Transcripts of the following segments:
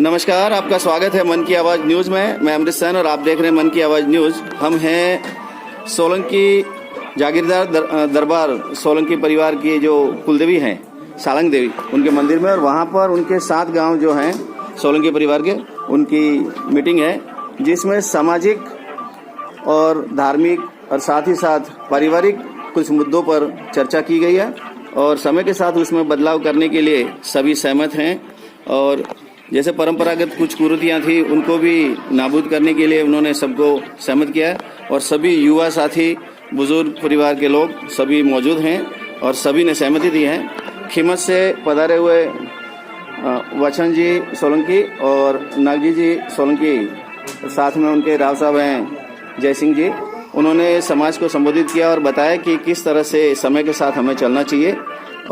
नमस्कार, आपका स्वागत है मन की आवाज़ न्यूज़ में। मैं अमृत सैन और आप देख रहे हैं मन की आवाज़ न्यूज़। हम हैं सोलंकी जागीरदार दरबार सोलंकी परिवार की जो कुलदेवी हैं सालंग देवी, उनके मंदिर में, और वहाँ पर उनके 7 गांव जो हैं सोलंकी परिवार के, उनकी मीटिंग है जिसमें सामाजिक और धार्मिक और साथ ही साथ पारिवारिक कुछ मुद्दों पर चर्चा की गई है और समय के साथ उसमें बदलाव करने के लिए सभी सहमत हैं। और जैसे परंपरागत कुछ कुरीतियाँ थी उनको भी नाबूद करने के लिए उन्होंने सबको सहमत किया है और सभी युवा साथी, बुजुर्ग परिवार के लोग सभी मौजूद हैं और सभी ने सहमति दी है। खीमत से पधारे हुए वचन जी सोलंकी और नागजी जी सोलंकी, साथ में उनके राव साहब हैं जय सिंह जी, उन्होंने समाज को संबोधित किया और बताया कि किस तरह से समय के साथ हमें चलना चाहिए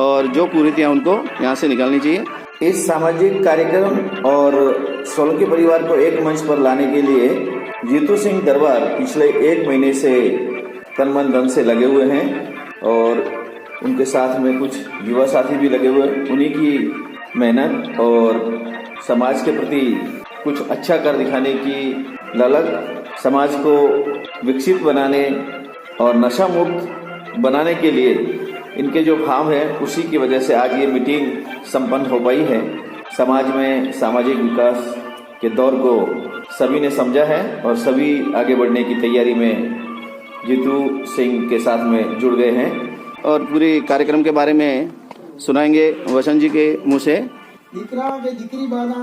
और जो कुरीतियाँ उनको यहाँ से निकालनी चाहिए। इस सामाजिक कार्यक्रम और सोलंकी परिवार को एक मंच पर लाने के लिए जीतू सिंह दरबार पिछले 1 महीने से तन मन धन से लगे हुए हैं और उनके साथ में कुछ युवा साथी भी लगे हुए हैं। उन्हीं की मेहनत और समाज के प्रति कुछ अच्छा कर दिखाने की ललक, समाज को विकसित बनाने और नशा मुक्त बनाने के लिए इनके जो भाव है, उसी की वजह से आज ये मीटिंग संपन्न हो पाई है। समाज में सामाजिक विकास के दौर को सभी ने समझा है और सभी आगे बढ़ने की तैयारी में जीतू सिंह के साथ में जुड़ गए हैं और पूरे कार्यक्रम के बारे में सुनाएंगे वचन जी के मुँह से। દીકરા કે દીકરી બાના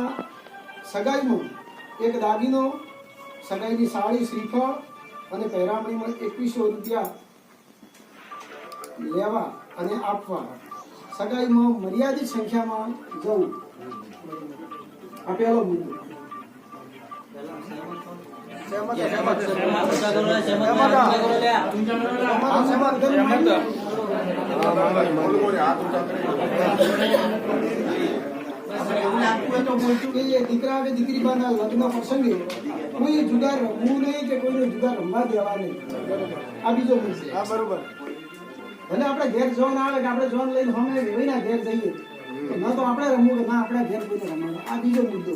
સગાઈમાં એક દાગીનો, સગાઈની સાડી, શ્રીફળ અને પહેરામણીમાં 2100 રૂપિયા લેવા અને આપવા, સગાઈમાં મર્યાદિત સંખ્યામાં જવું, આ પહેલો મુદ્દો। દીકરા કે દીકરી બાના લગ્ન પ્રસંગે કોઈ જુગાર રમવું નહીં કે કોઈને જુગાર રમવા દેવા નહીં, આ બીજો મુદ્દો। બરોબર। ભલે આપણે ઘેર જોન આવે કે આપણે જોન લઈને અમે વેવાઈના ઘેર જઈએ ન તો આપણે રમવું કે ના આપણા ઘેર કોઈને રમવાનું, આ બીજો મુદ્દો।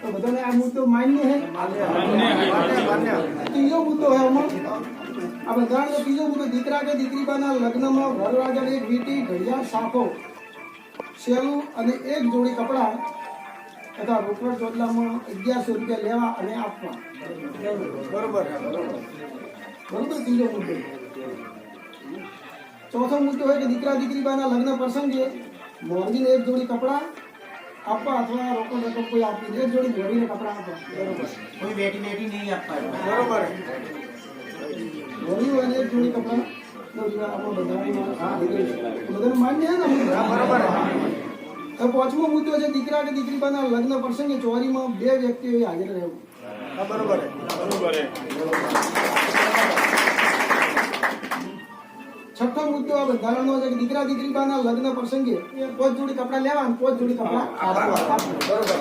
તો બધાને આ મુદ્દો માન્ય છે। ત્રીજો મુદ્દો છે આ બંધારણ નો ત્રીજો મુદ્દો, દીકરા કે દીકરી બાના લગ્નમાં વરરાજા એક વીટી, ઘડિયાળ, સાફો, સેલું અને એક જોડી કપડા તથા રોકડ ચોટલામાં 1100 રૂપિયા લેવા અને આપવા। બરોબર બરોબર। ત્રીજો મુદ્દો। ચોથો મુદ્દો है कि દીકરા દીકરી બાના લગ્ન પ્રસંગે મોરજીને એક જોડી કપડા આપવા અથવા રોકડ રકમ કોઈ આપી એક જોડી મોરજીને કપડા આપવા। બરોબર। કોઈ બેટી નહીં આપવા। બરોબર। મોરજી અને એક જોડી કપડા આપણો બધાને માન્ય है ना। બરોબર। તો પાંચમો મુદ્દો છે દીકરા કે દીકરી બાના લગ્ન પ્રસંગે ચોરીમાં 2 વ્યક્તિઓએ હાજર રહેવું। બરોબર બરોબર। छठो मुद्दो आ બંધારણનો છે કે દીકરા દીકરી બાના લગ્ન પ્રસંગે 5 જોડી કપડા લેવા અને 5 જોડી કપડા આપવા। બરોબર।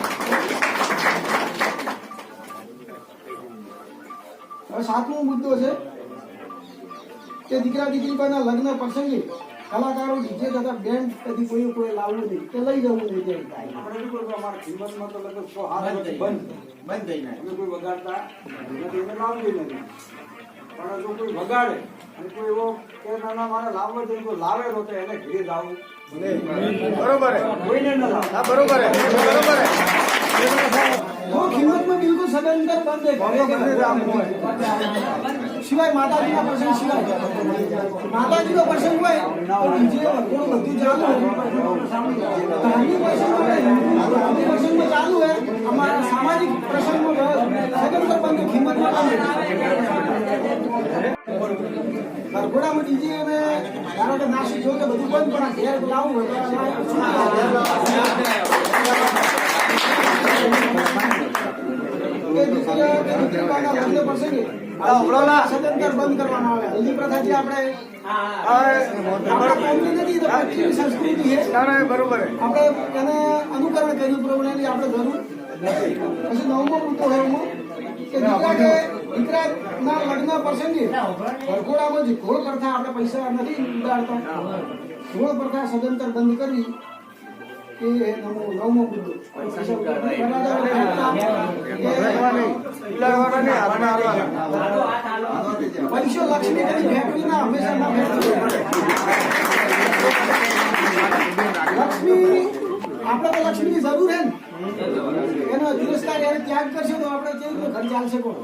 હવે સાતમો મુદ્દો છે કે દીકરા દીકરી બાના લગ્ન પ્રસંગે કલાકારો, ડીજે તથા બેન્ડ કદી કોઈ લાવવું નહીં કે લઈ જવું નહીં। આપણે શું કરવું, અમારા કિંમતમાં તો લગભગ 100 હાથ બંધ થઈ જાય, કોઈ વગાડતા નથી, એને લાવવું નથી। પણ જો કોઈ વગાડે અને કોઈ એવો કે ના મારે લાવવો છે, કોઈ લાવે તો એને ઘરે લાવવું નહીં। બરોબર है, કોઈને ન લાવ। હા બરોબર है, બરોબર है। वो किंमत में बिल्कुल सदंतर बंद है। सिवाय माताजी का प्रसंग, सिवाय माताजी का प्रसंग हुआ तो डीजे वगैरह બધું ચાલુ है। धार्मिक प्रसंग में चालू है, हमारा सामाजिक प्रसंग में सदंतर बंद, किंमत में बंद। घरघोડામાં ડીજે અને ધારો કે નાસી જો કે બધું બંધ, પણ ઘેર લાવવું હોય સદંતર બંધ કરવામાં આવે। હલ્દી પ્રથા જે આપણે નથી તો સંસ્કૃતિ છે, બરોબર, આપણે એને અનુકરણ કર્યું પ્રમાણે આપણે જરૂર નથી। પછી 9મો મુદ્દો છે કે દીકરાના લગ્ન પ્રસંગે વરઘોડામાં જે ઘોળ પ્રથા, આપણે પૈસા નથી ઉડાડતા, ઘોળ પ્રથા સદંતર બંધ કરવી। એ 9મો મુદ્દો। પૈસો લક્ષ્મી કદી ફેંકવી ના, હંમેશા ના ફેંકવી. લક્ષ્મી આપણે તો લક્ષ્મીની જરૂર હે ને, એનો તિરસ્કાર એને ત્યાગ કરશે તો આપણે કેવી રીતે ઘર ચાલશે કોણ?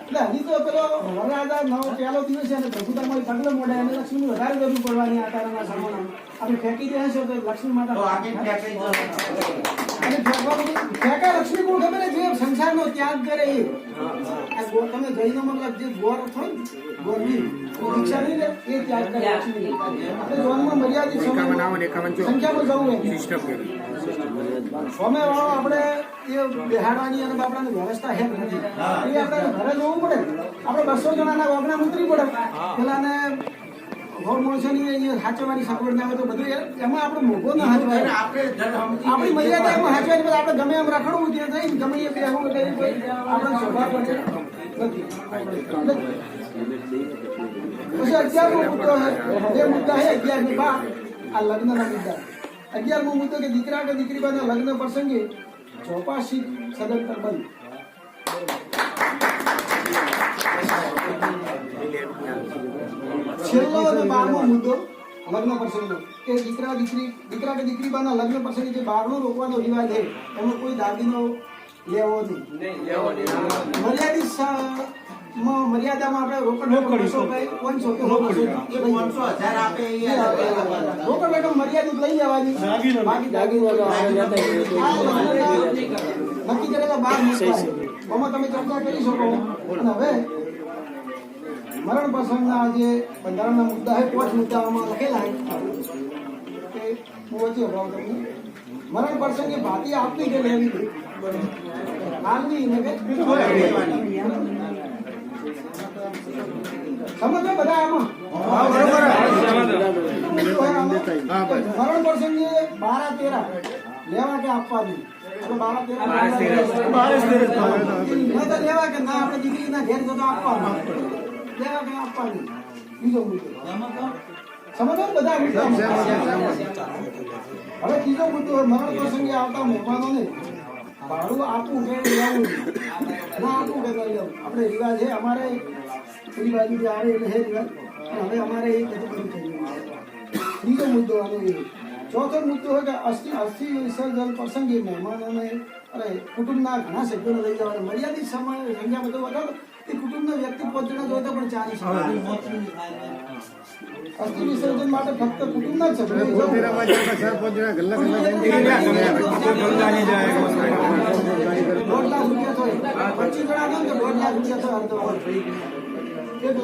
એટલે હજી તો પેલો વરરાજા નવો પહેલો દિવસ છે અને પ્રભુતામાં પગલો મોઢે એને લક્ષ્મીની વધારે જરૂર પડવાની આ તારાના સમાન આપણે ફેંકી દે છે તો લક્ષ્મી માતા અને ફેંકા લક્ષ્મી કોણ ખબર છે? જે સંસારનો ત્યાગ કરે એ. આ તમે જૈનો મતલબ જે ગોર છો ને, ગોરની દીક્ષા નહીં લે એ ત્યાગ કરે લક્ષ્મી. આપણે જોનમાં મર્યાદિત સંખ્યામાં જવું એમ સ્વામે વાળો આપણે એ બેહાડવાની અને આપણાને વ્યવસ્થા હે નથી. એ આપણે ઘરે જોવું પડે. આપણે 200 જણાના વાગણા ઉતરી પડે પેલાને ગોળ માણસોની અહીંયા હાચવાની સગવડ ના હોય તો બધું એમાં આપણે મોભો ના હાચવાય. આપણી મર્યાદા એમાં હાચવાની પછી આપણે ગમે એમ રખડવું ત્યાં થઈ ગમે એ બેહવું એટલે આપણે સ્વભાવ પડે નથી. પછી 11મો મુદ્દો જે મુદ્દા છે 11ની બાદ આ લગ્નના મુદ્દા. 11મો મુદ્દો કે દીકરા કે દીકરી બાના લગ્ન પ્રસંગે ચોપાસી સદંતર બંધ. છેલ્લો અને 12મો મુદ્દો લગ્ન પ્રસંગનો કે દીકરા કે દીકરી બાના લગ્ન પ્રસંગે જે બહારનો રોકવાનો રિવાજ છે એમાં કોઈ દાગીનો લેવો નહીં. મર્યાદિત મર્યાદામાં આપણે રોકડ રકમ મર્યાદિત લઈ જવાની. બાકી દાગીનો નક્કી કરેલા 12 મુદ્દા એમાં તમે ચર્ચા કરી શકો. અને હવે મરણ પ્રસંગના જે બંધારણના મુદ્દા છે 5 મુદ્દાઓમાં લખેલા છે કે હું વચ્ચે અભાવ તમને મરણ પ્રસંગે ભાતી આપવી કે લેવી હાલવી ને કે સમજો બધા આમાં મરણ પ્રસંગે 12-13 લેવા કે આપવા નહીં. લેવા કે ના આપણે દીકરીના ઘેર જતો આપવા લેવા કે આપવાની. બીજો મુદ્દો સમજો બધા મુદ્દા. હવે ત્રીજો મુદ્દો મરણ પ્રસંગે આવતા મહેમાનોને ભાડું આપવું કે લેવું ના આપવું કે નહીં લેવું. આપણે રિવાજ છે અમારે પેલી બાજુ જે આવે એટલે હે રિવાજ હવે અમારે એ બધું થઈ ગયું. ત્રીજો મુદ્દો અને ચોથો મુદ્દો હોય કે અસ્થિ વિસર્જન પ્રસંગે મહેમાનોને કુટુંબના ઘણા સભ્યોને લઈ જવાના. મર્યાદિત સમય સંખ્યા બધો વધારો એ કુટુંબના વ્યક્તિ 5 જણા જોઈ તો પણ ચાલી શકે. અસ્થિ વિસર્જન માટે ફક્ત કુટુંબના જ સભ્યો 5 જણા ₹1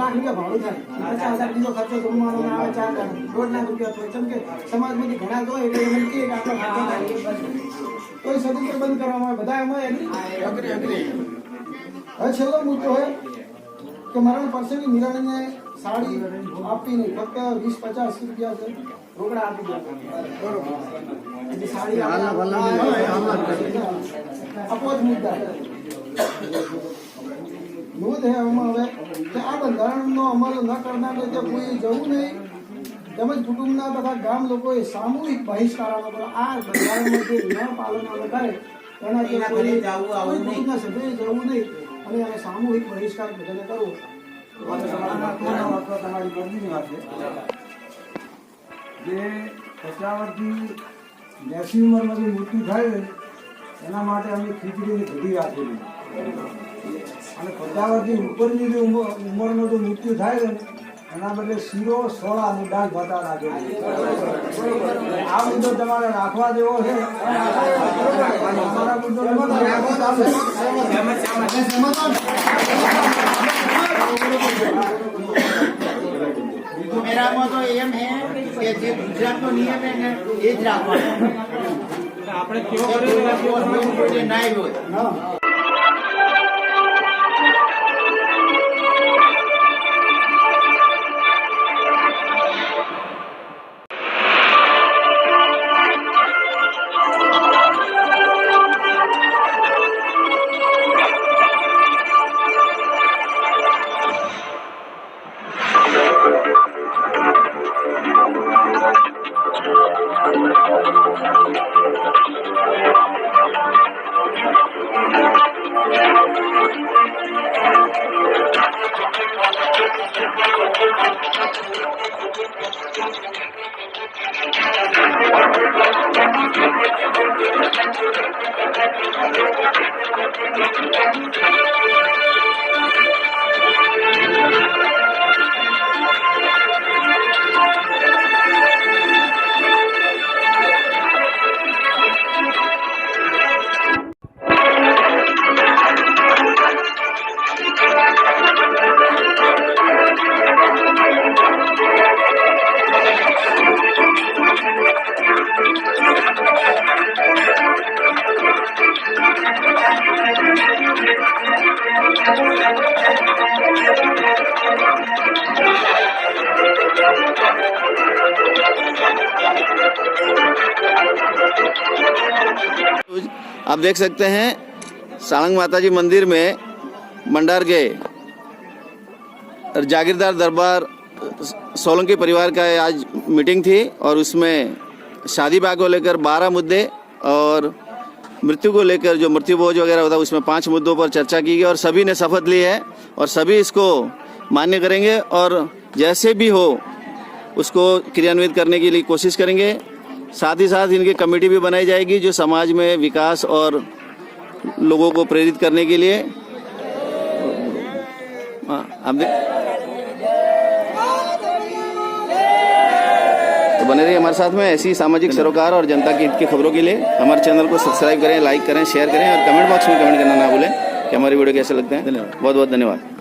લાખ ભાડું થાય. 50,000 બીજો ખર્ચો જમવાનો આવે 4 જણા ₹1.5 લાખ થાય. કેમ કે સમાજમાંથી ઘણા તો એટલે એમ કે કોઈ સ્વતંત્ર બંધ કરવામાં આવે બધા એમાં એગ્રી. હવે છેલ્લો મુદ્દો હોય કે મરણ પ્રસંગે નિરાણીને સાડી આપવી નહીં, ફક્ત 20-50 રૂપિયા રોકડા આપી દે. સાડી આપો જ મુદ્દા નોંધ હે આમાં હવે કે આ બંધારણનો અમલ ન કરનાર રીતે કોઈ જવું નહીં. તેમજ કુટુંબના તથા ગામ લોકોએ સામૂહિક બહિષ્કાર આપવો. આ બંધારણનું જે ન પાલન કરે એનાથી કોઈ કુટુંબના સભ્યોએ જવું નહીં અને એને સામૂહિક બહિષ્કાર બધાને કરવો. તમારી મરજીની વાત છે. જે 50 વર્ષથી 80 ઉંમરમાંથી મૃત્યુ થાય એના માટે અમે ખીચડીની ઘડી રાખેલી અને 50 વર્ષથી ઉપરની જે ઉંમરનો જો મૃત્યુ થાય ને એના બદલે શીરો સોળા અને દાળ ભાતા રાખેલી. આ મુદ્દો તમારે રાખવા જેવો છે. અમારા મુદ્દો મેરામાં તો એમ હે કે જે ગુજરાતનો નિયમ હે ને એ જ રાખવાનો. આપણે કેવો ના હોય आप देख सकते हैं सालंग माता जी मंदिर में मंडार के जागीरदार दरबार सोलंकी परिवार का आज मीटिंग थी और उसमें शादी ब्याह को लेकर 12 मुद्दे और मृत्यु को लेकर जो मृत्यु भोज वगैरह होता है उसमें 5 मुद्दों पर चर्चा की गई और सभी ने शपथ ली है और सभी इसको मान्य करेंगे और जैसे भी हो उसको क्रियान्वित करने के लिए कोशिश करेंगे। साथ ही साथ इनकी कमेटी भी बनाई जाएगी जो समाज में विकास और लोगों को प्रेरित करने के लिए तो बने रहिए हमारे साथ में ऐसी सामाजिक सरोकार और जनता के हित की खबरों के लिए हमारे चैनल को सब्सक्राइब करें, लाइक करें, शेयर करें और कमेंट बॉक्स में कमेंट करना ना भूलें कि हमारी वीडियो कैसे लगते हैं। बहुत बहुत धन्यवाद।